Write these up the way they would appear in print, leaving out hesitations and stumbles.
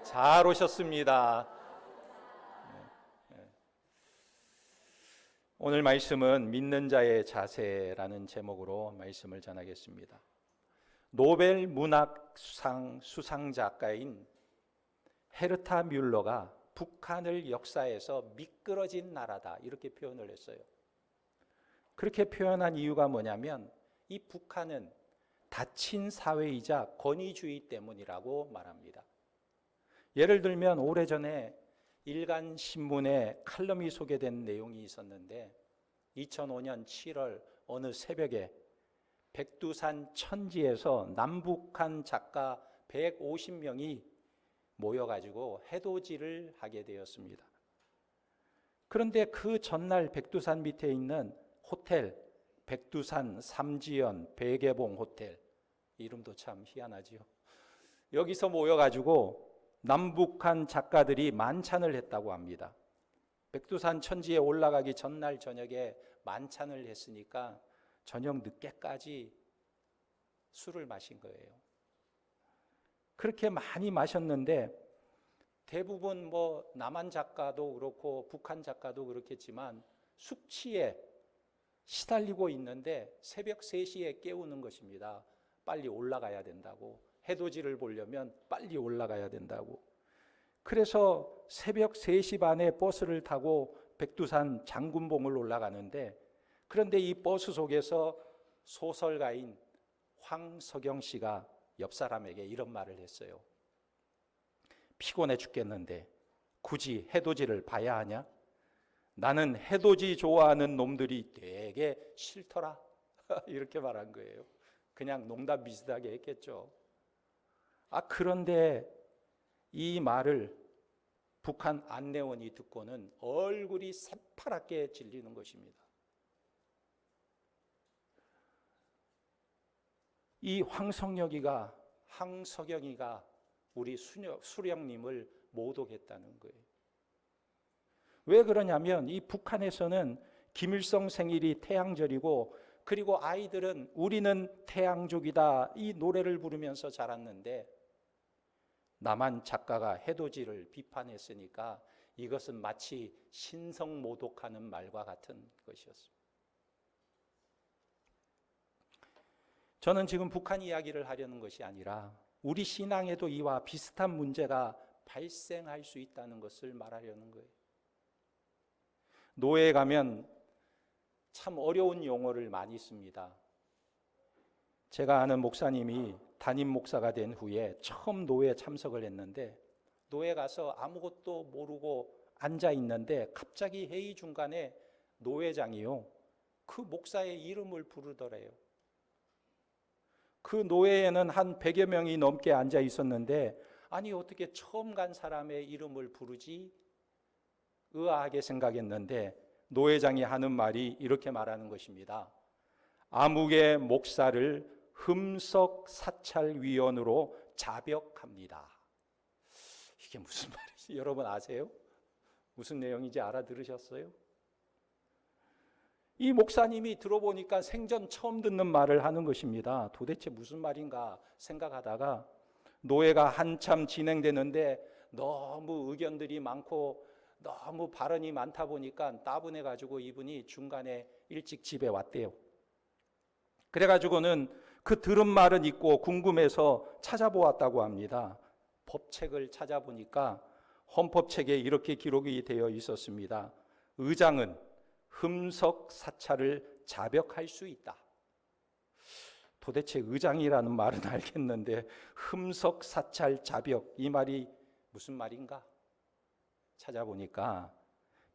잘 오셨습니다. 오늘 말씀은 믿는 자의 자세라는 제목으로 말씀을 전하겠습니다. 노벨 문학상 수상작가인 헤르타 뮬러가 북한을 역사에서 미끄러진 나라다 이렇게 표현을 했어요. 그렇게 표현한 이유가 뭐냐면 이 북한은 닫힌 사회이자 권위주의 때문이라고 말합니다. 예를 들면 오래전에 일간 신문에 칼럼이 소개된 내용이 있었는데 2005년 7월 어느 새벽에 백두산 천지에서 남북한 작가 150명이 모여가지고 해돋이를 하게 되었습니다. 그런데 그 전날 백두산 밑에 있는 호텔 백두산 삼지연 백예봉 호텔, 이름도 참 희한하지요. 여기서 모여가지고 남북한 작가들이 만찬을 했다고 합니다. 백두산 천지에 올라가기 전날 저녁에 만찬을 했으니까 저녁 늦게까지 술을 마신 거예요. 그렇게 많이 마셨는데 대부분 남한 작가도 그렇고 북한 작가도 그렇겠지만 숙취에 시달리고 있는데 새벽 3시에 깨우는 것입니다. 빨리 올라가야 된다고. 해돋이를 보려면 빨리 올라가야 된다고. 그래서 새벽 3시 반에 버스를 타고 백두산 장군봉을 올라가는데, 그런데 이 버스 속에서 소설가인 황석영 씨가 옆 사람에게 이런 말을 했어요. 피곤해 죽겠는데 굳이 해돋이를 봐야 하냐? 나는 해돋이 좋아하는 놈들이 되게 싫더라. 이렇게 말한 거예요. 그냥 농담 비슷하게 했겠죠. 그런데 이 말을 북한 안내원이 듣고는 얼굴이 새파랗게 질리는 것입니다. 이 황석영이가 우리 수령님을 모독했다는 거예요. 왜 그러냐면 이 북한에서는 김일성 생일이 태양절이고, 그리고 아이들은 우리는 태양족이다 이 노래를 부르면서 자랐는데, 남한 작가가 해돋이를 비판했으니까 이것은 마치 신성모독하는 말과 같은 것이었습니다. 저는 지금 북한 이야기를 하려는 것이 아니라 우리 신앙에도 이와 비슷한 문제가 발생할 수 있다는 것을 말하려는 거예요. 노예에 가면 참 어려운 용어를 많이 씁니다. 제가 아는 목사님이 담임 목사가 된 후에 처음 노예 참석을 했는데, 노예 가서 아무것도 모르고 앉아 있는데 갑자기 회의 중간에 노회장이요, 그 목사의 이름을 부르더래요. 그 노예에는 한 100여 명이 넘게 앉아 있었는데, 아니 어떻게 처음 간 사람의 이름을 부르지? 의아하게 생각했는데 노회장이 하는 말이 이렇게 말하는 것입니다. 아무개 목사를 흠석사찰위원으로 자벽합니다. 이게 무슨 말이지? 여러분 아세요? 무슨 내용인지 알아들으셨어요? 이 목사님이 들어보니까 생전 처음 듣는 말을 하는 것입니다. 도대체 무슨 말인가 생각하다가 노예가 한참 진행되는데 너무 의견들이 많고 너무 발언이 많다 보니까 따분해가지고 이분이 중간에 일찍 집에 왔대요. 그래가지고는 그 들은 말은 있고 궁금해서 찾아보았다고 합니다. 법책을 찾아보니까 헌법책에 이렇게 기록이 되어 있었습니다. 의장은 흠석사찰을 자벽할 수 있다. 도대체 의장이라는 말은 알겠는데 흠석사찰 자벽, 이 말이 무슨 말인가? 찾아보니까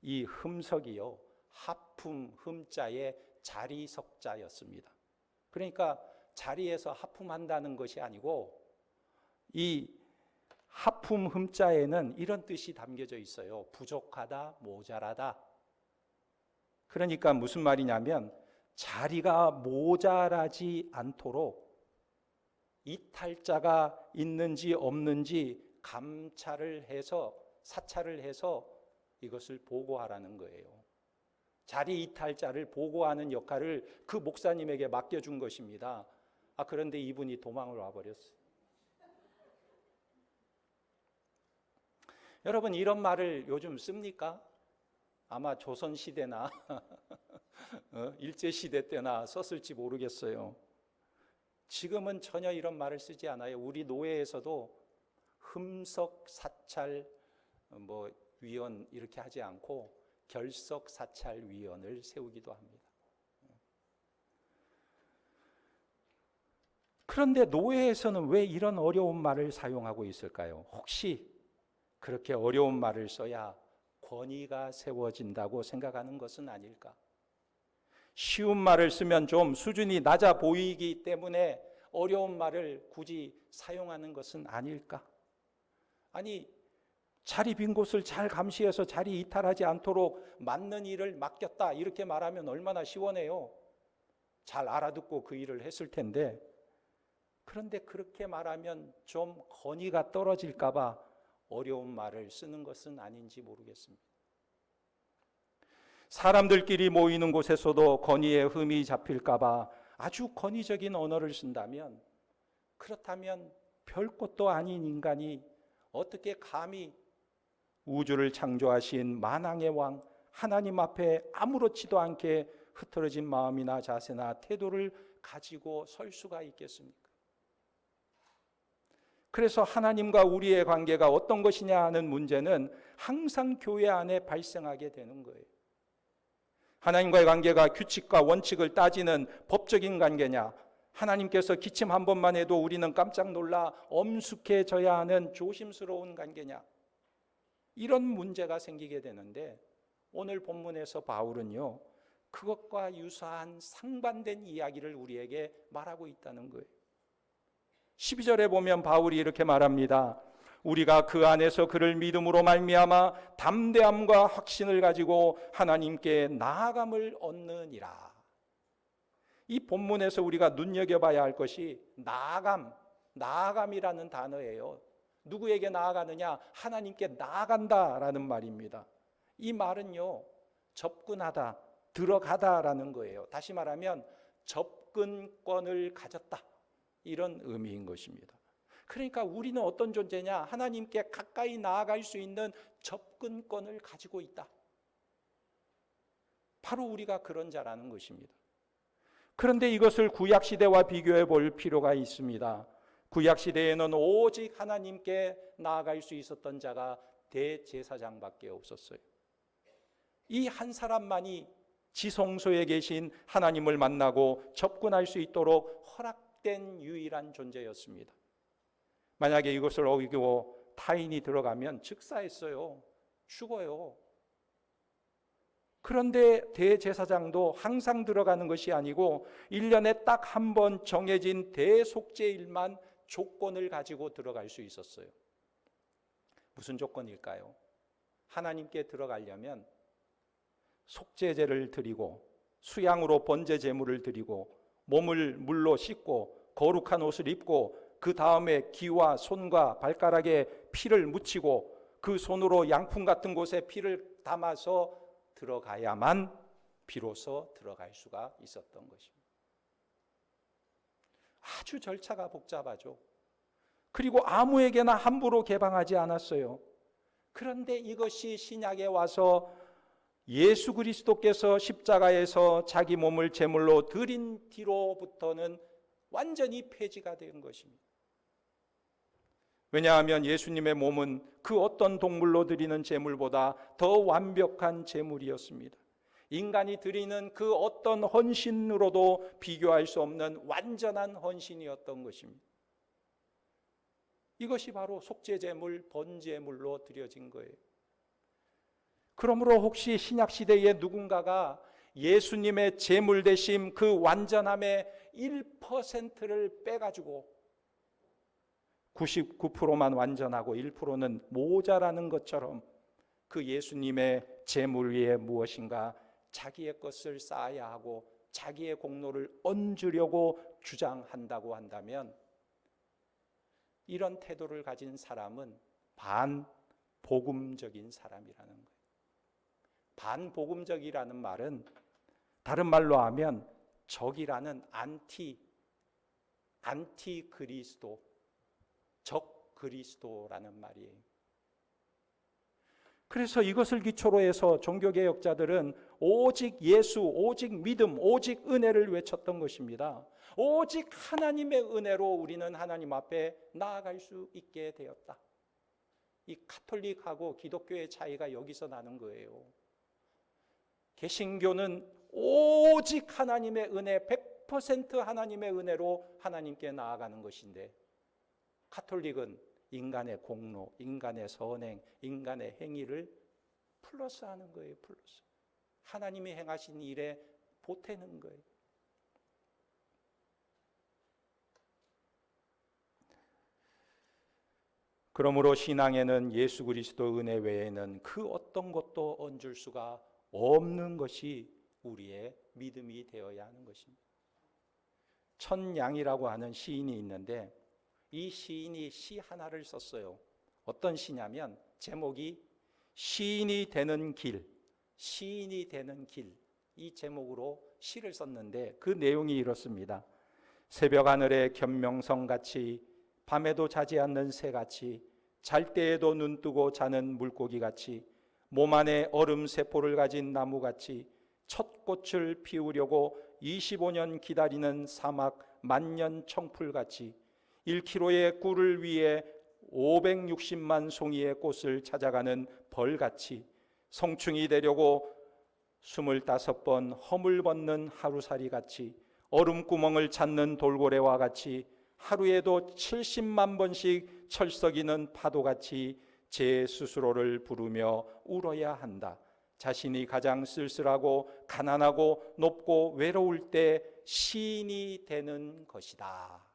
이 흠석이요, 하품 흠자의 자리석자였습니다. 그러니까 자리에서 하품한다는 것이 아니고, 이 하품 흠자에는 이런 뜻이 담겨져 있어요. 부족하다, 모자라다. 그러니까 무슨 말이냐면 자리가 모자라지 않도록 이탈자가 있는지 없는지 감찰을 해서, 사찰을 해서 이것을 보고하라는 거예요. 자리 이탈자를 보고하는 역할을 그 목사님에게 맡겨준 것입니다. 그런데 이분이 도망을 와버렸어요. 여러분 이런 말을 요즘 씁니까? 아마 조선시대나 일제시대 때나 썼을지 모르겠어요. 지금은 전혀 이런 말을 쓰지 않아요. 우리 노회에서도 흠석 사찰 위원 이렇게 하지 않고 결석 사찰 위원을 세우기도 합니다. 그런데 노회에서는 왜 이런 어려운 말을 사용하고 있을까요? 혹시 그렇게 어려운 말을 써야 권위가 세워진다고 생각하는 것은 아닐까? 쉬운 말을 쓰면 좀 수준이 낮아 보이기 때문에 어려운 말을 굳이 사용하는 것은 아닐까? 아니, 자리 빈 곳을 잘 감시해서 자리 이탈하지 않도록 맡는 일을 맡겼다 이렇게 말하면 얼마나 시원해요. 잘 알아듣고 그 일을 했을 텐데, 그런데 그렇게 말하면 좀 권위가 떨어질까 봐 어려운 말을 쓰는 것은 아닌지 모르겠습니다. 사람들끼리 모이는 곳에서도 권위의 흠이 잡힐까 봐 아주 권위적인 언어를 쓴다면, 그렇다면 별것도 아닌 인간이 어떻게 감히 우주를 창조하신 만왕의 왕 하나님 앞에 아무렇지도 않게 흐트러진 마음이나 자세나 태도를 가지고 설 수가 있겠습니까? 그래서 하나님과 우리의 관계가 어떤 것이냐 하는 문제는 항상 교회 안에 발생하게 되는 거예요. 하나님과의 관계가 규칙과 원칙을 따지는 법적인 관계냐, 하나님께서 기침 한 번만 해도 우리는 깜짝 놀라 엄숙해져야 하는 조심스러운 관계냐, 이런 문제가 생기게 되는데, 오늘 본문에서 바울은요, 그것과 유사한 상반된 이야기를 우리에게 말하고 있다는 거예요. 12절에 보면 바울이 이렇게 말합니다. 우리가 그 안에서 그를 믿음으로 말미암아 담대함과 확신을 가지고 하나님께 나아감을 얻느니라. 이 본문에서 우리가 눈여겨봐야 할 것이 나아감이라는 단어예요. 누구에게 나아가느냐? 하나님께 나아간다라는 말입니다. 이 말은요, 접근하다, 들어가다라는 거예요. 다시 말하면 접근권을 가졌다, 이런 의미인 것입니다. 그러니까 우리는 어떤 존재냐? 하나님께 가까이 나아갈 수 있는 접근권을 가지고 있다. 바로 우리가 그런 자라는 것입니다. 그런데 이것을 구약시대와 비교해 볼 필요가 있습니다. 구약시대에는 오직 하나님께 나아갈 수 있었던 자가 대제사장밖에 없었어요. 이 한 사람만이 지성소에 계신 하나님을 만나고 접근할 수 있도록 허락된 유일한 존재였습니다. 만약에 이것을 어기고 타인이 들어가면 즉사했어요. 죽어요. 그런데 대제사장도 항상 들어가는 것이 아니고 1년에 딱 한 번 정해진 대속죄일만 조건을 가지고 들어갈 수 있었어요. 무슨 조건일까요? 하나님께 들어가려면 속죄제를 드리고 수양으로 번제 제물을 드리고 몸을 물로 씻고 거룩한 옷을 입고 그 다음에 귀와 손과 발가락에 피를 묻히고 그 손으로 양푼 같은 곳에 피를 담아서 들어가야만 비로소 들어갈 수가 있었던 것입니다. 아주 절차가 복잡하죠. 그리고 아무에게나 함부로 개방하지 않았어요. 그런데 이것이 신약에 와서 예수 그리스도께서 십자가에서 자기 몸을 제물로 드린 뒤로부터는 완전히 폐지가 된 것입니다. 왜냐하면 예수님의 몸은 그 어떤 동물로 드리는 제물보다 더 완벽한 제물이었습니다. 인간이 드리는 그 어떤 헌신으로도 비교할 수 없는 완전한 헌신이었던 것입니다. 이것이 바로 속죄제물, 번제물로 드려진 거예요. 그러므로 혹시 신약시대에 누군가가 예수님의 제물 되심 그 완전함의 1%를 빼가지고 99%만 완전하고 1%는 모자라는 것처럼 그 예수님의 제물 위에 무엇인가 자기의 것을 쌓아야 하고 자기의 공로를 얹으려고 주장한다고 한다면, 이런 태도를 가진 사람은 반복음적인 사람이라는 거예요. 반복음적이라는 말은 다른 말로 하면 적이라는 안티 그리스도, 적 그리스도라는 말이에요. 그래서 이것을 기초로 해서 종교개혁자들은 오직 예수, 오직 믿음, 오직 은혜를 외쳤던 것입니다. 오직 하나님의 은혜로 우리는 하나님 앞에 나아갈 수 있게 되었다. 이 가톨릭하고 기독교의 차이가 여기서 나는 거예요. 개신교는 오직 하나님의 은혜, 100% 하나님의 은혜로 하나님께 나아가는 것인데, 가톨릭은 인간의 공로, 인간의 선행, 인간의 행위를 플러스하는 거예요. 플러스. 하나님이 행하신 일에 보태는 거예요. 그러므로 신앙에는 예수 그리스도 은혜 외에는 그 어떤 것도 얹을 수가 없는 것이 우리의 믿음이 되어야 하는 것입니다. 천양이라고 하는 시인이 있는데, 이 시인이 시 하나를 썼어요. 어떤 시냐면 제목이 시인이 되는 길, 시인이 되는 길, 이 제목으로 시를 썼는데 그 내용이 이렇습니다. 새벽 하늘의 견명성같이, 밤에도 자지 않는 새같이, 잘 때에도 눈 뜨고 자는 물고기같이, 몸 안에 얼음 세포를 가진 나무같이, 첫 꽃을 피우려고 25년 기다리는 사막 만년 청풀같이, 1kg의 꿀을 위해 560만 송이의 꽃을 찾아가는 벌같이, 성충이 되려고 25번 허물 벗는 하루살이같이, 얼음구멍을 찾는 돌고래와 같이, 하루에도 70만 번씩 철썩이는 파도같이 제 스스로를 부르며 울어야 한다. 자신이 가장 쓸쓸하고 가난하고 높고 외로울 때 시인이 되는 것이다.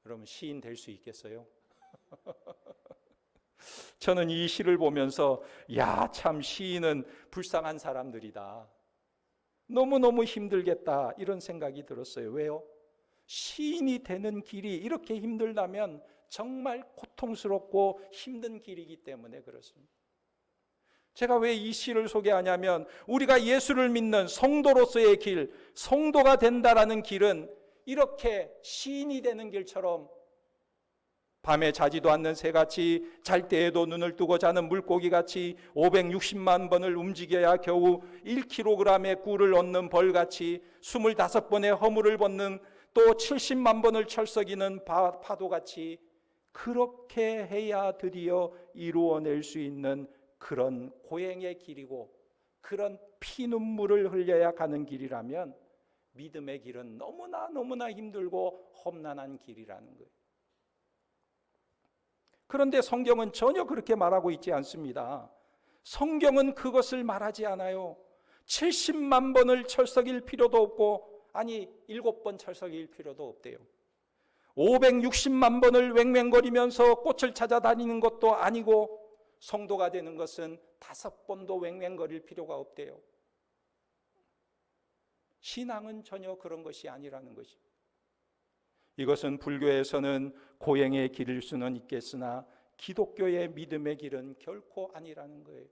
여러분, 시인 될 수 있겠어요? 저는 이 시를 보면서 야, 참 시인은 불쌍한 사람들이다. 너무너무 힘들겠다, 이런 생각이 들었어요. 왜요? 시인이 되는 길이 이렇게 힘들다면 정말 고통스럽고 힘든 길이기 때문에 그렇습니다. 제가 왜 이 시를 소개하냐면, 우리가 예수를 믿는 성도로서의 길, 성도가 된다라는 길은 이렇게 시인이 되는 길처럼, 밤에 자지도 않는 새같이, 잘 때에도 눈을 뜨고 자는 물고기같이, 560만 번을 움직여야 겨우 1kg의 꿀을 얻는 벌같이, 25번의 허물을 벗는, 또 70만 번을 철썩이는 파도같이, 그렇게 해야 드디어 이루어낼 수 있는 그런 고행의 길이고, 그런 피눈물을 흘려야 가는 길이라면 믿음의 길은 너무나 힘들고 험난한 길이라는 거예요. 그런데 성경은 전혀 그렇게 말하고 있지 않습니다. 성경은 그것을 말하지 않아요. 70만 번을 철썩일 필요도 없고, 아니 7번 철썩일 필요도 없대요. 560만 번을 왱왱거리면서 꽃을 찾아다니는 것도 아니고, 성도가 되는 것은 5번도 왱왱거릴 필요가 없대요. 신앙은 전혀 그런 것이 아니라는 것입니다. 이것은 불교에서는 고행의 길일 수는 있겠으나 기독교의 믿음의 길은 결코 아니라는 거예요.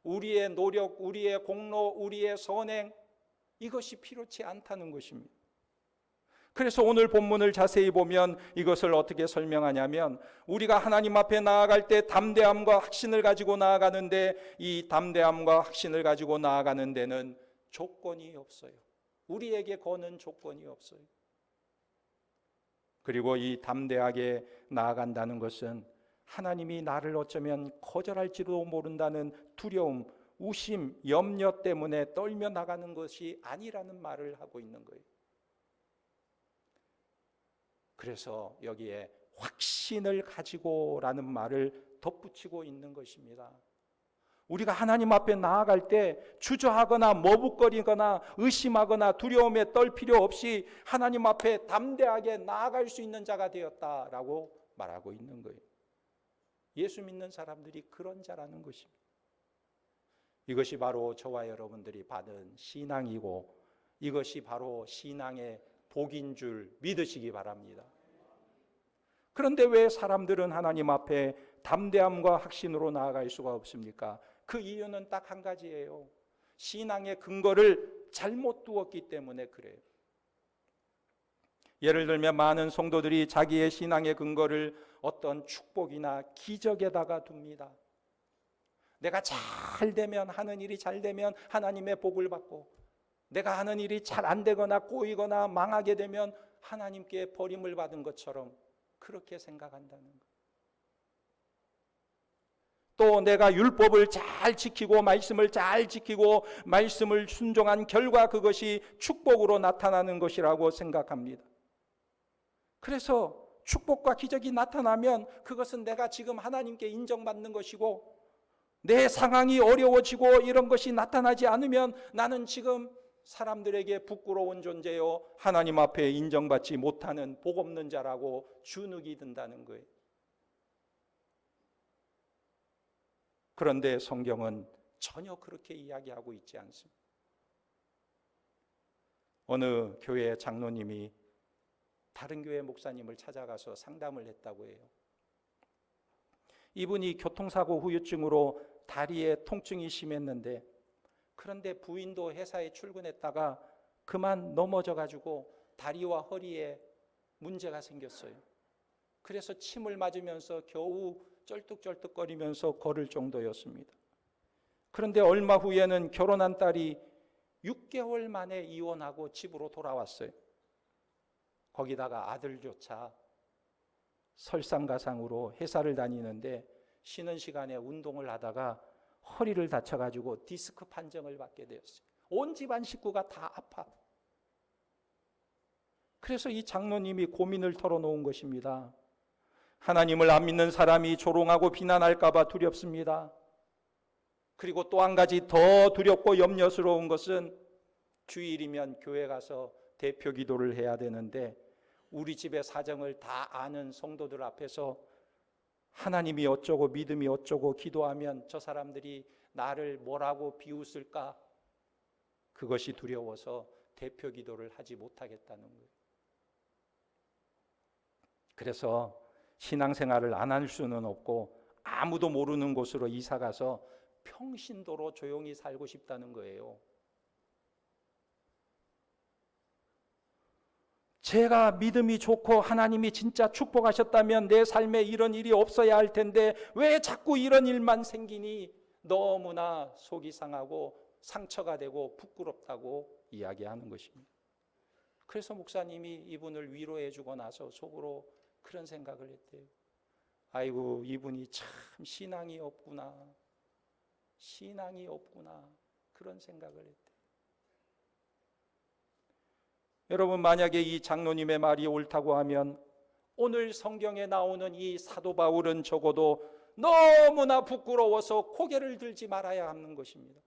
우리의 노력, 우리의 공로, 우리의 선행, 이것이 필요치 않다는 것입니다. 그래서 오늘 본문을 자세히 보면 이것을 어떻게 설명하냐면, 우리가 하나님 앞에 나아갈 때 담대함과 확신을 가지고 나아가는데, 이 담대함과 확신을 가지고 나아가는 데는 조건이 없어요. 우리에게 거는 조건이 없어요. 그리고 이 담대하게 나아간다는 것은 하나님이 나를 어쩌면 거절할지도 모른다는 두려움, 우심, 염려 때문에 떨며 나가는 것이 아니라는 말을 하고 있는 거예요. 그래서 여기에 확신을 가지고라는 말을 덧붙이고 있는 것입니다. 우리가 하나님 앞에 나아갈 때 주저하거나 머뭇거리거나 의심하거나 두려움에 떨 필요 없이 하나님 앞에 담대하게 나아갈 수 있는 자가 되었다라고 말하고 있는 거예요. 예수 믿는 사람들이 그런 자라는 것입니다. 이것이 바로 저와 여러분들이 받은 신앙이고, 이것이 바로 신앙의 복인 줄 믿으시기 바랍니다. 그런데 왜 사람들은 하나님 앞에 담대함과 확신으로 나아갈 수가 없습니까? 그 이유는 딱 한 가지예요. 신앙의 근거를 잘못 두었기 때문에 그래요. 예를 들면 많은 성도들이 자기의 신앙의 근거를 어떤 축복이나 기적에다가 둡니다. 내가 잘 되면, 하는 일이 잘 되면 하나님의 복을 받고, 내가 하는 일이 잘 안 되거나 꼬이거나 망하게 되면 하나님께 버림을 받은 것처럼 그렇게 생각한다는 것. 또 내가 율법을 잘 지키고 말씀을 잘 지키고 말씀을 순종한 결과 그것이 축복으로 나타나는 것이라고 생각합니다. 그래서 축복과 기적이 나타나면 그것은 내가 지금 하나님께 인정받는 것이고, 내 상황이 어려워지고 이런 것이 나타나지 않으면 나는 지금 사람들에게 부끄러운 존재요, 하나님 앞에 인정받지 못하는 복 없는 자라고 주눅이 든다는 거예요. 그런데 성경은 전혀 그렇게 이야기하고 있지 않습니다. 어느 교회 장로님이 다른 교회 목사님을 찾아가서 상담을 했다고 해요. 이분이 교통사고 후유증으로 다리에 통증이 심했는데, 그런데 부인도 회사에 출근했다가 그만 넘어져가지고 다리와 허리에 문제가 생겼어요. 그래서 침을 맞으면서 겨우 쩔뚝쩔뚝거리면서 걸을 정도였습니다. 그런데 얼마 후에는 결혼한 딸이 6개월 만에 이혼하고 집으로 돌아왔어요. 거기다가 아들조차 설상가상으로 회사를 다니는데 쉬는 시간에 운동을 하다가 허리를 다쳐가지고 디스크 판정을 받게 되었어요. 온 집안 식구가 다 아파. 그래서 이 장로님이 고민을 털어놓은 것입니다. 하나님을 안 믿는 사람이 조롱하고 비난할까 봐 두렵습니다. 그리고 또 한 가지 더 두렵고 염려스러운 것은 주일이면 교회 가서 대표 기도를 해야 되는데, 우리 집의 사정을 다 아는 성도들 앞에서 하나님이 어쩌고 믿음이 어쩌고 기도하면 저 사람들이 나를 뭐라고 비웃을까? 그것이 두려워서 대표 기도를 하지 못하겠다는 거예요. 그래서 신앙생활을 안 할 수는 없고 아무도 모르는 곳으로 이사가서 평신도로 조용히 살고 싶다는 거예요. 제가 믿음이 좋고 하나님이 진짜 축복하셨다면 내 삶에 이런 일이 없어야 할 텐데 왜 자꾸 이런 일만 생기니 너무나 속이 상하고 상처가 되고 부끄럽다고 이야기하는 것입니다. 그래서 목사님이 이분을 위로해 주고 나서 속으로 그런 생각을 했대요. 아이고, 이분이 참 신앙이 없구나. 신앙이 없구나. 그런 생각을 했대요. 여러분, 만약에 이 장로님의 말이 옳다고 하면 오늘 성경에 나오는 이 사도 바울은 적어도 너무나 부끄러워서 고개를 들지 말아야 하는 것입니다.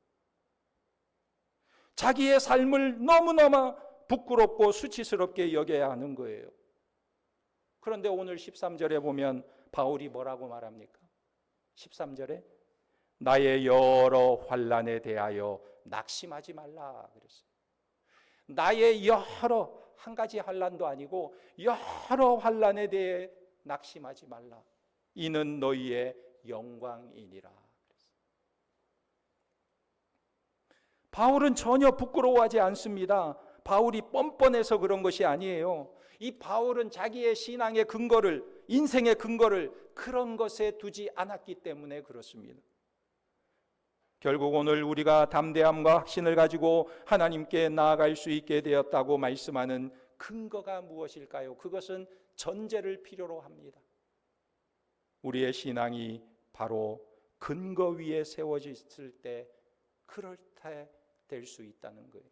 자기의 삶을 너무너무 부끄럽고 수치스럽게 여겨야 하는 거예요. 그런데 오늘 13절에 보면 바울이 뭐라고 말합니까? 13절에 나의 여러 환난에 대하여 낙심하지 말라 그랬어요. 나의 여러, 한 가지 환난도 아니고 여러 환난에 대해 낙심하지 말라. 이는 너희의 영광이니라. 바울은 전혀 부끄러워하지 않습니다. 바울이 뻔뻔해서 그런 것이 아니에요. 이 바울은 자기의 신앙의 근거를, 인생의 근거를 그런 것에 두지 않았기 때문에 그렇습니다. 결국 오늘 우리가 담대함과 확신을 가지고 하나님께 나아갈 수 있게 되었다고 말씀하는 근거가 무엇일까요? 그것은 전제를 필요로 합니다. 우리의 신앙이 바로 근거 위에 세워졌을 때 그럴 때 될 수 있다는 거예요.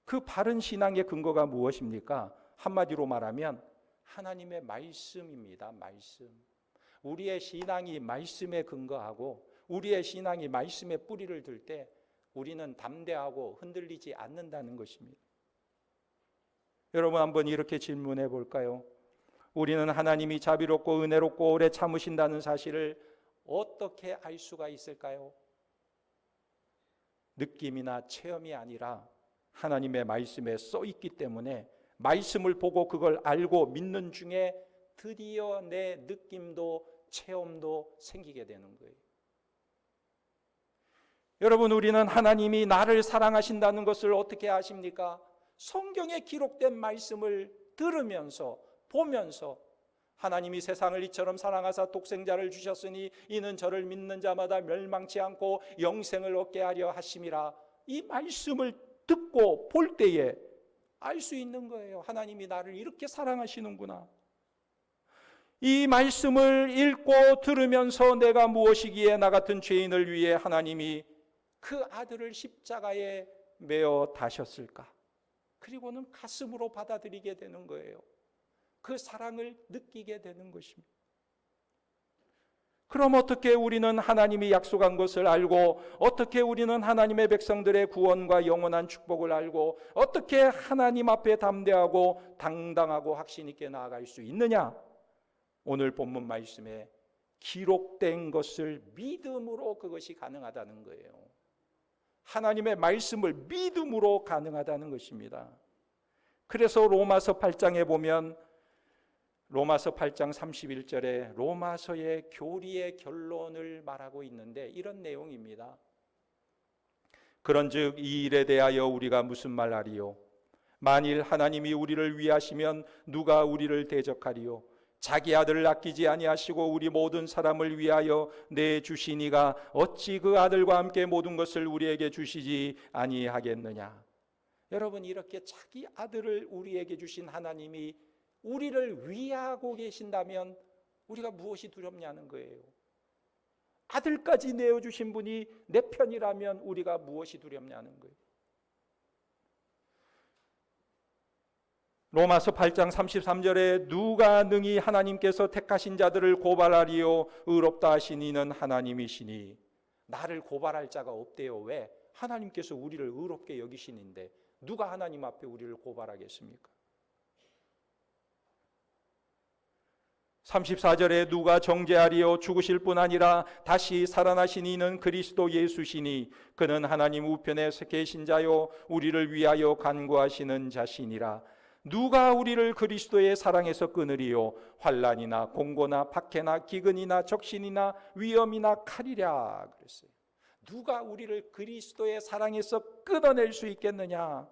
그 바른 신앙의 근거가 무엇입니까? 한마디로 말하면 하나님의 말씀입니다. 말씀. 우리의 신앙이 말씀에 근거하고 우리의 신앙이 말씀에 뿌리를 둘 때 우리는 담대하고 흔들리지 않는다는 것입니다. 여러분, 한번 이렇게 질문해 볼까요? 우리는 하나님이 자비롭고 은혜롭고 오래 참으신다는 사실을 어떻게 알 수가 있을까요? 느낌이나 체험이 아니라 하나님의 말씀에 써 있기 때문에 말씀을 보고 그걸 알고 믿는 중에 드디어 내 느낌도 체험도 생기게 되는 거예요. 여러분, 우리는 하나님이 나를 사랑하신다는 것을 어떻게 아십니까? 성경에 기록된 말씀을 들으면서 보면서 하나님이 세상을 이처럼 사랑하사 독생자를 주셨으니 이는 저를 믿는 자마다 멸망치 않고 영생을 얻게 하려 하심이라. 이 말씀을 듣고 볼 때에 알 수 있는 거예요. 하나님이 나를 이렇게 사랑하시는구나. 이 말씀을 읽고 들으면서 내가 무엇이기에 나 같은 죄인을 위해 하나님이 그 아들을 십자가에 매어 다셨을까? 그리고는 가슴으로 받아들이게 되는 거예요. 그 사랑을 느끼게 되는 것입니다. 그럼 어떻게 우리는 하나님이 약속한 것을 알고, 어떻게 우리는 하나님의 백성들의 구원과 영원한 축복을 알고, 어떻게 하나님 앞에 담대하고 당당하고 확신 있게 나아갈 수 있느냐? 오늘 본문 말씀에 기록된 것을 믿음으로 그것이 가능하다는 거예요. 하나님의 말씀을 믿음으로 가능하다는 것입니다. 그래서 로마서 8장에 보면 로마서 8장 31절에 로마서의 교리의 결론을 말하고 있는데 이런 내용입니다. 그런즉 이 일에 대하여 우리가 무슨 말하리요? 만일 하나님이 우리를 위하시면 누가 우리를 대적하리요? 자기 아들을 아끼지 아니하시고 우리 모든 사람을 위하여 내주시니가 어찌 그 아들과 함께 모든 것을 우리에게 주시지 아니하겠느냐? 여러분, 이렇게 자기 아들을 우리에게 주신 하나님이 우리를 위하고 계신다면 우리가 무엇이 두렵냐는 거예요. 아들까지 내어주신 분이 내 편이라면 우리가 무엇이 두렵냐는 거예요. 로마서 8장 33절에 누가 능히 하나님께서 택하신 자들을 고발하리요? 의롭다 하신 이는 하나님이시니. 나를 고발할 자가 없대요. 왜? 하나님께서 우리를 의롭게 여기시는데 누가 하나님 앞에 우리를 고발하겠습니까? 34절에 누가 정죄하리요? 죽으실 뿐 아니라 다시 살아나신 이는 그리스도 예수시니 그는 하나님 우편에 계신 자요 우리를 위하여 간구하시는 자시니라. 누가 우리를 그리스도의 사랑에서 끊으리요? 환난이나 공고나 박해나 기근이나 적신이나 위험이나 칼이랴 그랬어요. 누가 우리를 그리스도의 사랑에서 끊어낼 수 있겠느냐?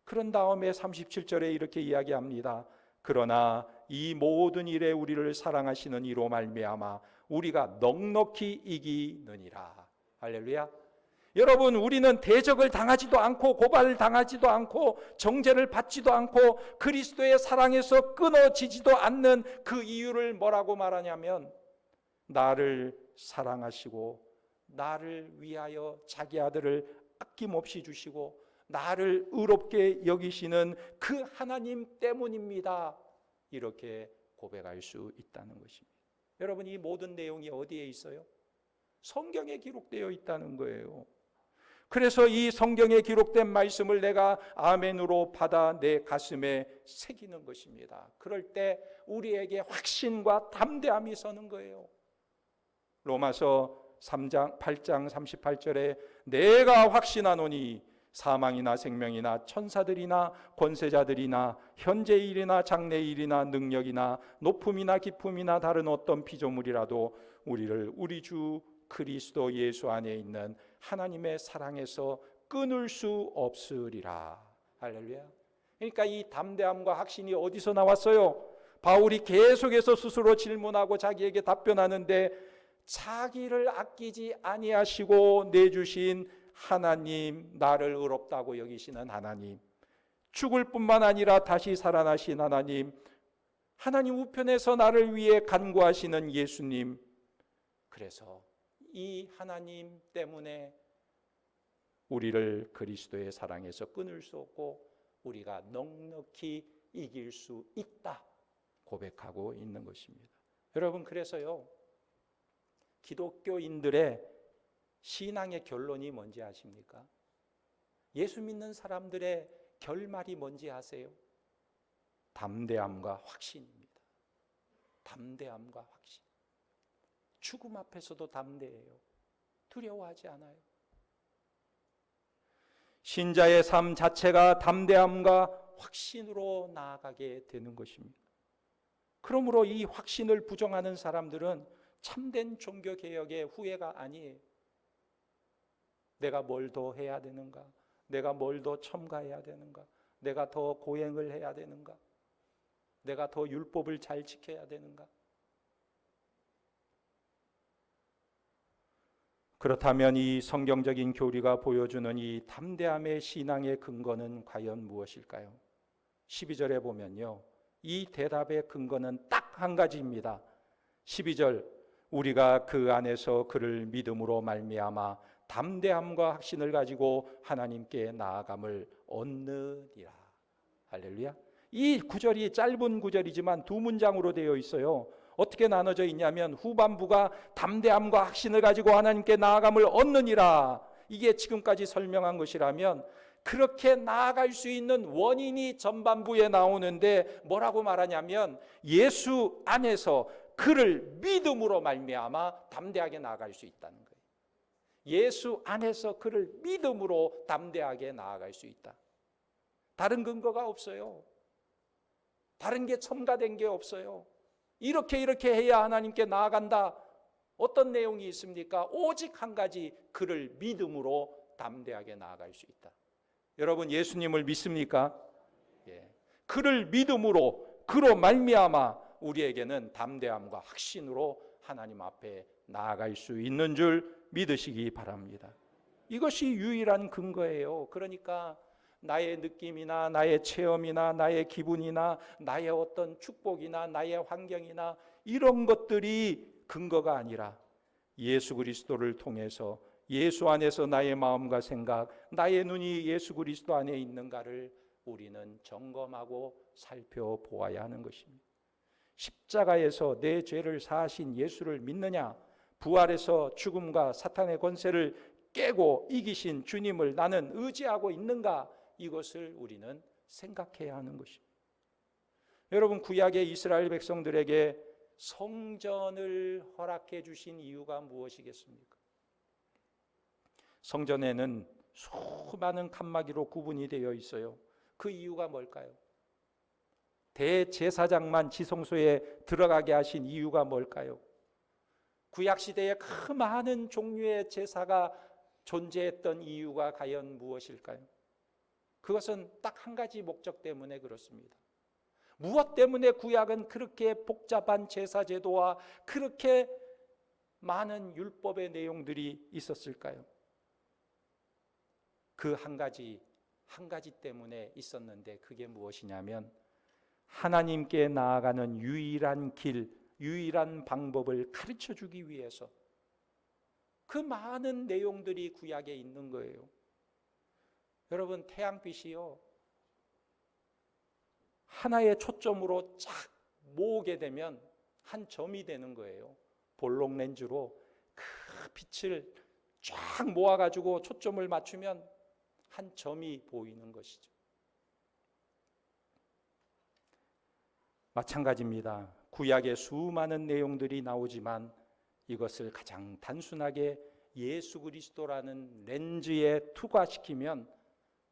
그런 다음에 37절에 이렇게 이야기합니다. 그러나 이 모든 일에 우리를 사랑하시는 이로 말미암아 우리가 넉넉히 이기느니라. 할렐루야. 여러분, 우리는 대적을 당하지도 않고 고발을 당하지도 않고 정죄를 받지도 않고 그리스도의 사랑에서 끊어지지도 않는 그 이유를 뭐라고 말하냐면 나를 사랑하시고 나를 위하여 자기 아들을 아낌없이 주시고 나를 의롭게 여기시는 그 하나님 때문입니다. 이렇게 고백할 수 있다는 것입니다. 여러분, 이 모든 내용이 어디에 있어요? 성경에 기록되어 있다는 거예요. 그래서 이 성경에 기록된 말씀을 내가 아멘으로 받아 내 가슴에 새기는 것입니다. 그럴 때 우리에게 확신과 담대함이 서는 거예요. 로마서 8장 38절에 내가 확신하노니 사망이나 생명이나 천사들이나 권세자들이나 현재의 일이나 장래의 일이나 능력이나 높음이나 깊음이나 다른 어떤 피조물이라도 우리를 우리 주 그리스도 예수 안에 있는 하나님의 사랑에서 끊을 수 없으리라. 할렐루야. 그러니까 이 담대함과 확신이 어디서 나왔어요? 바울이 계속해서 스스로 질문하고 자기에게 답변하는데 자기를 아끼지 아니하시고 내주신 하나님, 나를 의롭다고 여기시는 하나님, 죽을 뿐만 아니라 다시 살아나신 하나님, 하나님 우편에서 나를 위해 간구하시는 예수님, 그래서 이 하나님 때문에 우리를 그리스도의 사랑에서 끊을 수 없고 우리가 넉넉히 이길 수 있다 고백하고 있는 것입니다. 여러분, 그래서요, 기독교인들의 신앙의 결론이 뭔지 아십니까? 예수 믿는 사람들의 결말이 뭔지 아세요? 담대함과 확신입니다. 담대함과 확신. 죽음 앞에서도 담대해요. 두려워하지 않아요. 신자의 삶 자체가 담대함과 확신으로 나아가게 되는 것입니다. 그러므로 이 확신을 부정하는 사람들은 참된 종교개혁의 후예가 아니에요. 내가 뭘 더 해야 되는가? 내가 뭘 더 첨가해야 되는가? 내가 더 고행을 해야 되는가? 내가 더 율법을 잘 지켜야 되는가? 그렇다면 이 성경적인 교리가 보여주는 이 담대함의 신앙의 근거는 과연 무엇일까요? 12절에 보면요, 이 대답의 근거는 딱 한 가지입니다. 12절, 우리가 그 안에서 그를 믿음으로 말미암아 담대함과 확신을 가지고 하나님께 나아감을 얻느니라. 할렐루야. 이 구절이 짧은 구절이지만 두 문장으로 되어 있어요. 어떻게 나눠져 있냐면 후반부가 담대함과 확신을 가지고 하나님께 나아감을 얻느니라. 이게 지금까지 설명한 것이라면 그렇게 나아갈 수 있는 원인이 전반부에 나오는데 뭐라고 말하냐면 예수 안에서 그를 믿음으로 말미암아 담대하게 나아갈 수 있다는 거예요. 예수 안에서 그를 믿음으로 담대하게 나아갈 수 있다. 다른 근거가 없어요. 다른 게 첨가된 게 없어요. 이렇게 해야 하나님께 나아간다. 어떤 내용이 있습니까? 오직 한 가지, 그를 믿음으로 담대하게 나아갈 수 있다. 여러분 예수님을 믿습니까? 예. 그를 믿음으로 그로 말미암아 우리에게는 담대함과 확신으로 하나님 앞에 나아갈 수 있는 줄 믿으시기 바랍니다. 이것이 유일한 근거예요. 그러니까 나의 느낌이나 나의 체험이나 나의 기분이나 나의 어떤 축복이나 나의 환경이나 이런 것들이 근거가 아니라 예수 그리스도를 통해서 예수 안에서 나의 마음과 생각, 나의 눈이 예수 그리스도 안에 있는가를 우리는 점검하고 살펴보아야 하는 것입니다. 십자가에서 내 죄를 사하신 예수를 믿느냐? 부활해서 죽음과 사탄의 권세를 깨고 이기신 주님을 나는 의지하고 있는가? 이것을 우리는 생각해야 하는 것입니다. 여러분 구약의 이스라엘 백성들에게 성전을 허락해 주신 이유가 무엇이겠습니까? 성전에는 수많은 칸막이로 구분이 되어 있어요. 그 이유가 뭘까요? 대제사장만 지성소에 들어가게 하신 이유가 뭘까요? 구약시대에 그 많은 종류의 제사가 존재했던 이유가 과연 무엇일까요? 그것은 딱 한 가지 목적 때문에 그렇습니다. 무엇 때문에 구약은 그렇게 복잡한 제사 제도와 그렇게 많은 율법의 내용들이 있었을까요? 그 한 가지 때문에 있었는데 그게 무엇이냐면 하나님께 나아가는 유일한 길, 유일한 방법을 가르쳐 주기 위해서 그 많은 내용들이 구약에 있는 거예요. 여러분 태양빛이요 하나의 초점으로 쫙 모으게 되면 한 점이 되는 거예요. 볼록 렌즈로 그 빛을 쫙 모아가지고 초점을 맞추면 한 점이 보이는 것이죠. 마찬가지입니다. 구약의 수많은 내용들이 나오지만 이것을 가장 단순하게 예수 그리스도라는 렌즈에 투과시키면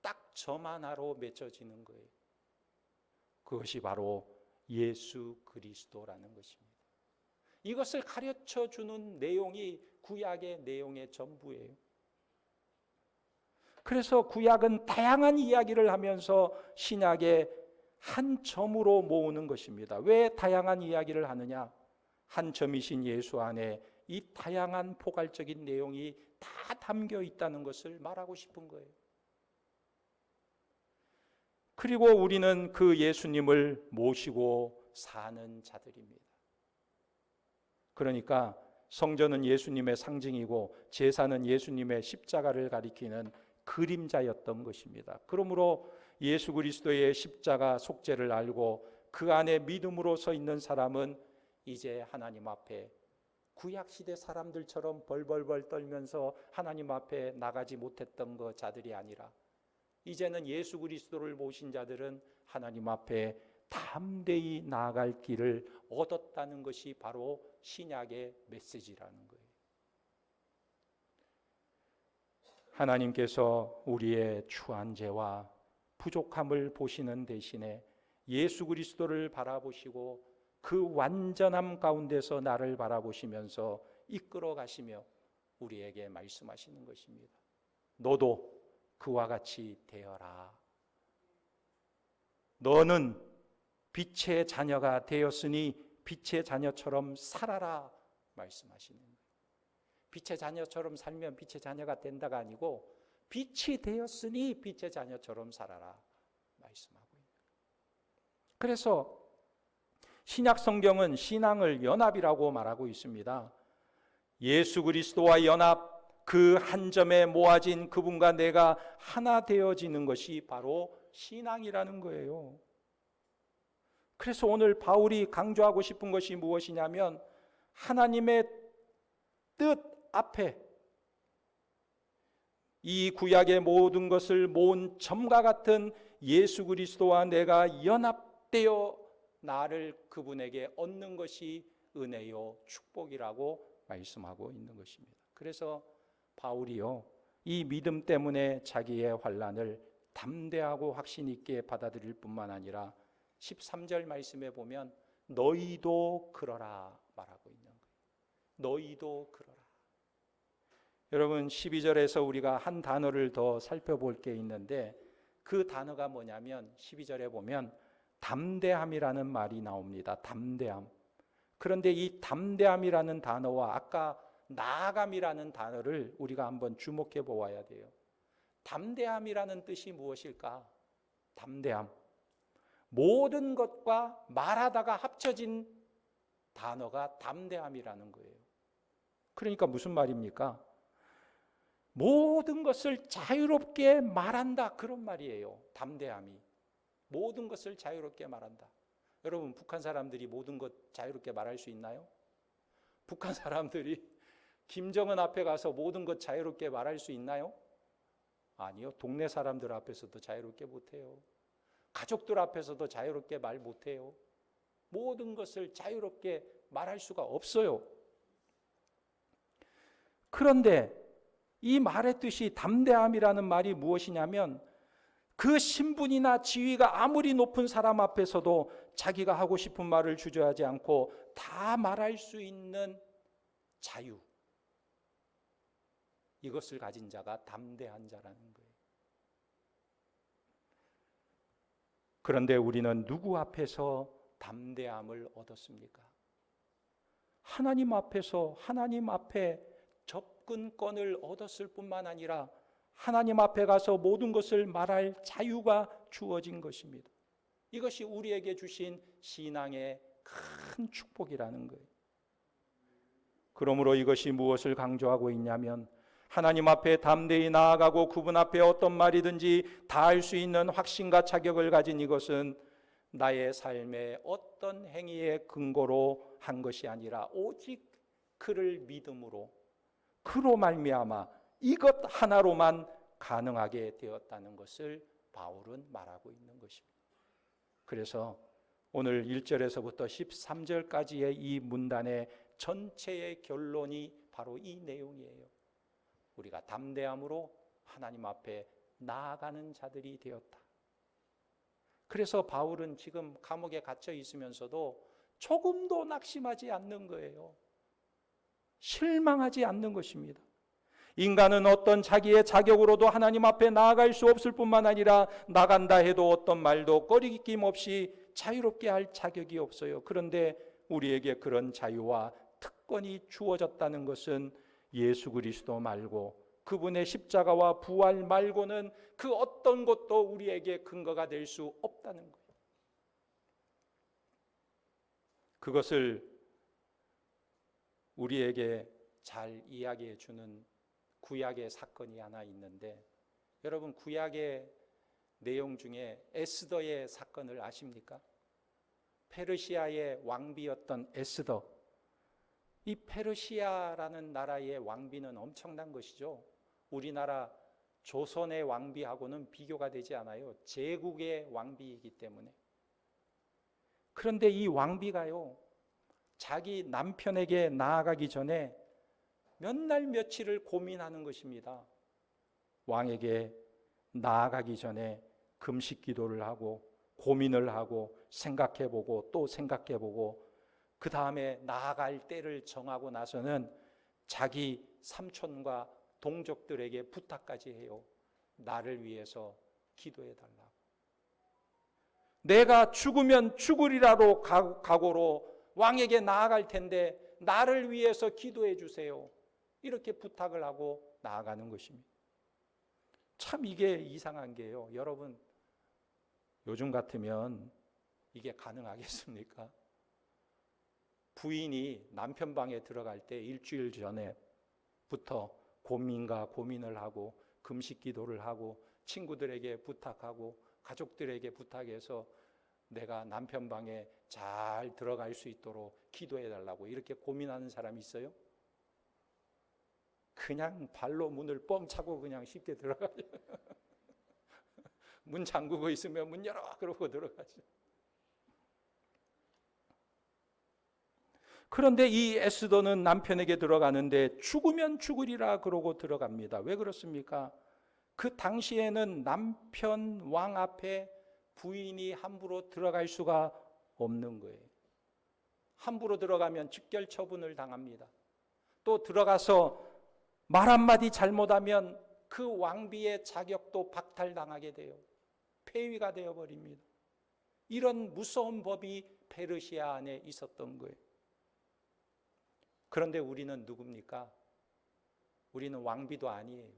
딱 점 하나로 맺혀지는 거예요. 그것이 바로 예수 그리스도라는 것입니다. 이것을 가르쳐 주는 내용이 구약의 내용의 전부예요. 그래서 구약은 다양한 이야기를 하면서 신약의 한 점으로 모으는 것입니다. 왜 다양한 이야기를 하느냐? 한 점이신 예수 안에 이 다양한 포괄적인 내용이 다 담겨 있다는 것을 말하고 싶은 거예요. 그리고 우리는 그 예수님을 모시고 사는 자들입니다. 그러니까 성전은 예수님의 상징이고 제사는 예수님의 십자가를 가리키는 그림자였던 것입니다. 그러므로 예수 그리스도의 십자가 속죄를 알고 그 안에 믿음으로 서 있는 사람은 이제 하나님 앞에 구약시대 사람들처럼 벌벌벌 떨면서 하나님 앞에 나가지 못했던 그 자들이 아니라 이제는 예수 그리스도를 모신 자들은 하나님 앞에 담대히 나아갈 길을 얻었다는 것이 바로 신약의 메시지라는 거예요. 하나님께서 우리의 추한 죄와 부족함을 보시는 대신에 예수 그리스도를 바라보시고 그 완전함 가운데서 나를 바라보시면서 이끌어 가시며 우리에게 말씀하시는 것입니다. 너도 그와 같이 되어라. 너는 빛의 자녀가 되었으니 빛의 자녀처럼 살아라 말씀하시는 거예요. 빛의 자녀처럼 살면 빛의 자녀가 된다가 아니고 빛이 되었으니 빛의 자녀처럼 살아라 말씀하고 있는 거예요. 그래서 신약 성경은 신앙을 연합이라고 말하고 있습니다. 예수 그리스도와 연합, 그 한 점에 모아진 그분과 내가 하나 되어지는 것이 바로 신앙이라는 거예요. 그래서 오늘 바울이 강조하고 싶은 것이 무엇이냐면 하나님의 뜻 앞에 이 구약의 모든 것을 모은 점과 같은 예수 그리스도와 내가 연합되어 나를 그분에게 얻는 것이 은혜요 축복이라고 말씀하고 있는 것입니다. 그래서 바울이요, 이 믿음 때문에 자기의 환난을 담대하고 확신 있게 받아들일 뿐만 아니라 13절 말씀에 보면 너희도 그러라 말하고 있는 거예요. 너희도 그러라. 여러분 12절에서 우리가 한 단어를 더 살펴볼 게 있는데 그 단어가 뭐냐면 12절에 보면 담대함이라는 말이 나옵니다. 담대함. 그런데 이 담대함이라는 단어와 아까 나아감이라는 단어를 우리가 한번 주목해 보아야 돼요. 담대함이라는 뜻이 무엇일까? 담대함. 모든 것과 말하다가 합쳐진 단어가 담대함이라는 거예요. 그러니까 무슨 말입니까? 모든 것을 자유롭게 말한다, 그런 말이에요. 담대함이. 모든 것을 자유롭게 말한다. 여러분, 북한 사람들이 모든 것 자유롭게 말할 수 있나요? 북한 사람들이 김정은 앞에 가서 모든 것 자유롭게 말할 수 있나요? 아니요. 동네 사람들 앞에서도 자유롭게 못해요. 가족들 앞에서도 자유롭게 말 못해요. 모든 것을 자유롭게 말할 수가 없어요. 그런데 이 말의 뜻이 담대함이라는 말이 무엇이냐면 그 신분이나 지위가 아무리 높은 사람 앞에서도 자기가 하고 싶은 말을 주저하지 않고 다 말할 수 있는 자유, 이것을 가진 자가 담대한 자라는 거예요. 그런데 우리는 누구 앞에서 담대함을 얻었습니까? 하나님 앞에서, 하나님 앞에 접근권을 얻었을 뿐만 아니라 하나님 앞에 가서 모든 것을 말할 자유가 주어진 것입니다. 이것이 우리에게 주신 신앙의 큰 축복이라는 거예요. 그러므로 이것이 무엇을 강조하고 있냐면 하나님 앞에 담대히 나아가고 그분 앞에 어떤 말이든지 다 할 수 있는 확신과 자격을 가진 이것은 나의 삶의 어떤 행위의 근거로 한 것이 아니라 오직 그를 믿음으로, 그로 말미암아 이것 하나로만 가능하게 되었다는 것을 바울은 말하고 있는 것입니다. 그래서 오늘 1절에서부터 13절까지의 이 문단의 전체의 결론이 바로 이 내용이에요. 우리가 담대함으로 하나님 앞에 나아가는 자들이 되었다. 그래서 바울은 지금 감옥에 갇혀 있으면서도 조금도 낙심하지 않는 거예요. 실망하지 않는 것입니다. 인간은 어떤 자기의 자격으로도 하나님 앞에 나아갈 수 없을 뿐만 아니라 나간다 해도 어떤 말도 꺼리낌 없이 자유롭게 할 자격이 없어요. 그런데 우리에게 그런 자유와 특권이 주어졌다는 것은 예수 그리스도 말고 그분의 십자가와 부활 말고는 그 어떤 것도 우리에게 근거가 될 수 없다는 거예요. 그것을 우리에게 잘 이야기해 주는 구약의 사건이 하나 있는데, 여러분 구약의 내용 중에 에스더의 사건을 아십니까? 페르시아의 왕비였던 에스더. 이 페르시아라는 나라의 왕비는 엄청난 것이죠. 우리나라 조선의 왕비하고는 비교가 되지 않아요. 제국의 왕비이기 때문에. 그런데 이 왕비가요, 자기 남편에게 나아가기 전에 몇 날 며칠을 고민하는 것입니다. 왕에게 나아가기 전에 금식 기도를 하고 고민을 하고 생각해보고 또 생각해보고 그 다음에 나아갈 때를 정하고 나서는 자기 삼촌과 동족들에게 부탁까지 해요. 나를 위해서 기도해 달라고. 내가 죽으면 죽으리라로 각오로 왕에게 나아갈 텐데 나를 위해서 기도해 주세요. 이렇게 부탁을 하고 나아가는 것입니다. 참 이게 이상한 게요. 여러분, 요즘 같으면 이게 가능하겠습니까? 부인이 남편 방에 들어갈 때 일주일 전에부터 고민을 하고 금식 기도를 하고 친구들에게 부탁하고 가족들에게 부탁해서 내가 남편 방에 잘 들어갈 수 있도록 기도해 달라고 이렇게 고민하는 사람이 있어요? 그냥 발로 문을 뻥 차고 그냥 쉽게 들어가죠. 문 잠그고 있으면 문 열어 그러고 들어가죠. 그런데 이 에스더는 남편에게 들어가는데 죽으면 죽으리라 그러고 들어갑니다. 왜 그렇습니까? 그 당시에는 남편 왕 앞에 부인이 함부로 들어갈 수가 없는 거예요. 함부로 들어가면 즉결 처분을 당합니다. 또 들어가서 말 한마디 잘못하면 그 왕비의 자격도 박탈당하게 돼요. 폐위가 되어버립니다. 이런 무서운 법이 페르시아 안에 있었던 거예요. 그런데 우리는 누굽니까? 우리는 왕비도 아니에요.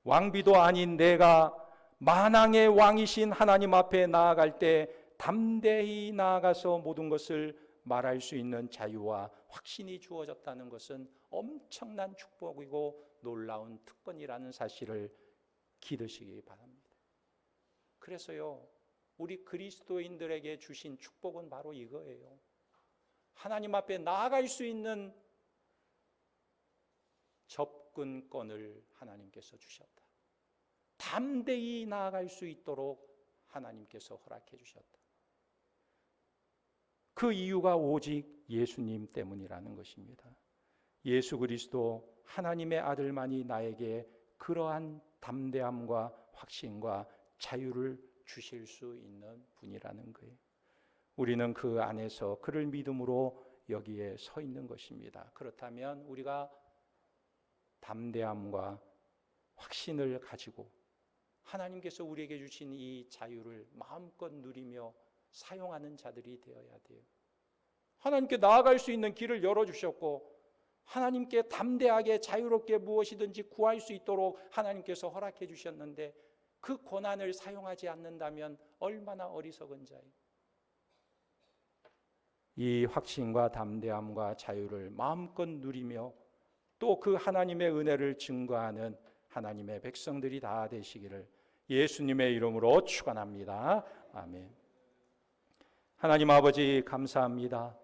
왕비도 아닌 내가 만왕의 왕이신 하나님 앞에 나아갈 때 담대히 나아가서 모든 것을 말할 수 있는 자유와 확신이 주어졌다는 것은 엄청난 축복이고 놀라운 특권이라는 사실을 기드시기 바랍니다. 그래서요, 우리 그리스도인들에게 주신 축복은 바로 이거예요. 하나님 앞에 나아갈 수 있는 접근권을 하나님께서 주셨다. 담대히 나아갈 수 있도록 하나님께서 허락해 주셨다. 그 이유가 오직 예수님 때문이라는 것입니다. 예수 그리스도 하나님의 아들만이 나에게 그러한 담대함과 확신과 자유를 주실 수 있는 분이라는 거예요. 우리는 그 안에서 그를 믿음으로 여기에 서 있는 것입니다. 그렇다면 우리가 담대함과 확신을 가지고 하나님께서 우리에게 주신 이 자유를 마음껏 누리며 사용하는 자들이 되어야 돼요. 하나님께 나아갈 수 있는 길을 열어주셨고 하나님께 담대하게 자유롭게 무엇이든지 구할 수 있도록 하나님께서 허락해 주셨는데 그 권한을 사용하지 않는다면 얼마나 어리석은 자예요. 이 확신과 담대함과 자유를 마음껏 누리며 또 그 하나님의 은혜를 증거하는 하나님의 백성들이 다 되시기를 예수님의 이름으로 축원합니다. 아멘. 하나님 아버지 감사합니다.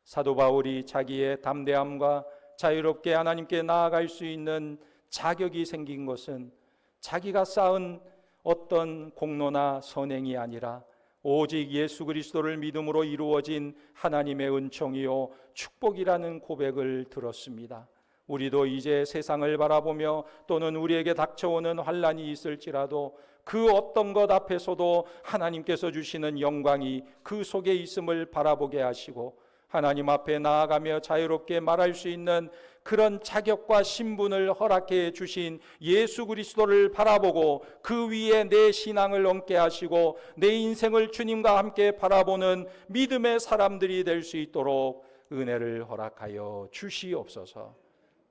사도 바울이 자기의 담대함과 자유롭게 하나님께 나아갈 수 있는 자격이 생긴 것은 자기가 쌓은 어떤 공로나 선행이 아니라 오직 예수 그리스도를 믿음으로 이루어진 하나님의 은총이요 축복이라는 고백을 들었습니다. 우리도 이제 세상을 바라보며 또는 우리에게 닥쳐오는 환난이 있을지라도 그 어떤 것 앞에서도 하나님께서 주시는 영광이 그 속에 있음을 바라보게 하시고 하나님 앞에 나아가며 자유롭게 말할 수 있는 그런 자격과 신분을 허락해 주신 예수 그리스도를 바라보고 그 위에 내 신앙을 얹게 하시고 내 인생을 주님과 함께 바라보는 믿음의 사람들이 될 수 있도록 은혜를 허락하여 주시옵소서.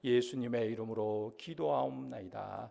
예수님의 이름으로 기도하옵나이다.